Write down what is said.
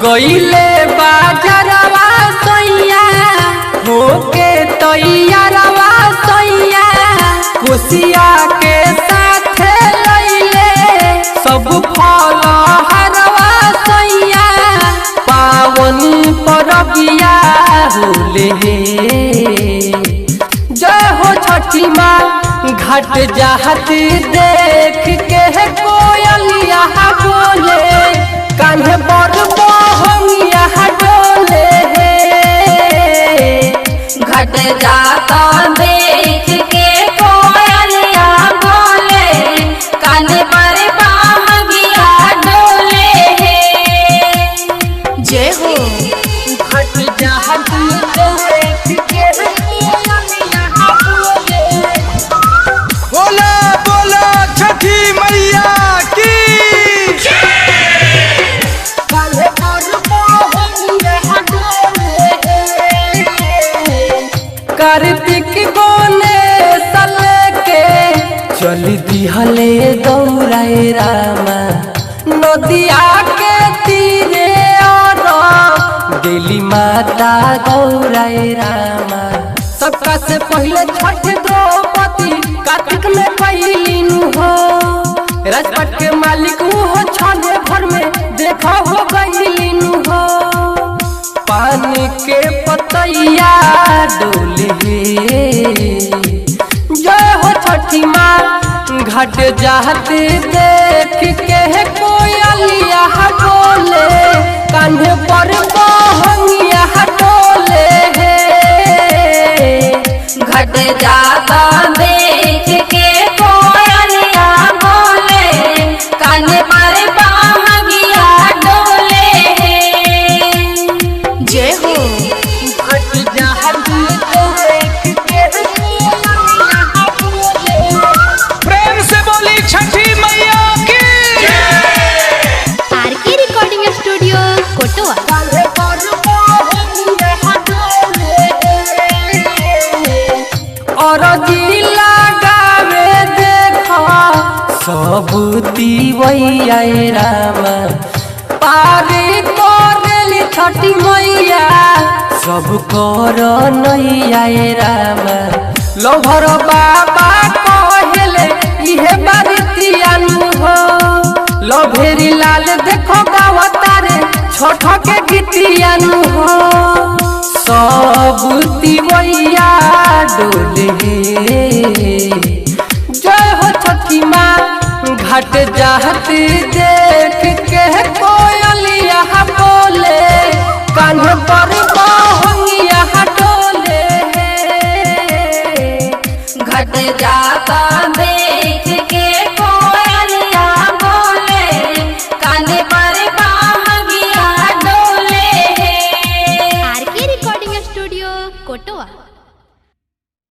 गईले बाजरवा सैया होके तैयारवा सैया कोसिया के साथे लैले सब फल हरवा सैया पावन परबिया होले जय हो छठी माँ। घाट जाहत देख के कोयलिया बोले कान्हे पर बहंगिया डोले घट जाता देख के कोयलिया बोले कान्हे पर बहंगिया डोले। जय हो। घाट जाहत देख के बोला बोला छठी मैया की। कार्तिक गोने सल के चल दिहले गौराए रामा नदिया के तीरे और दिली माता गौराए रामा। सबका से पहले छठ द्रौपदी कार्तिक में पहलीन हो राजपाट के मालिक हो छाने भर में देखा हो गईलीन हो पानी के पतैया डोले जय हो छठी माँ। घाट जाहत देख के कोयलिया डोले कान्हे पर बहंगिया डोले घट जाता देख के कोयलिया बोले कान्हे पर बहंगिया डोले। जय हो। घाट जाहत देख के प्रेम से बोली छठी मैया की। आरके रिकॉर्डिंग स्टूडियो कोटवा। और जिला गावे देखा सब दिवैया रामा पारी करेली छठी मैया सब कर नैया रामा। लोभर बाबा कहले इहे बारितियानु हो लभेरी लाल देखो गावतारे छठ के गीतियानु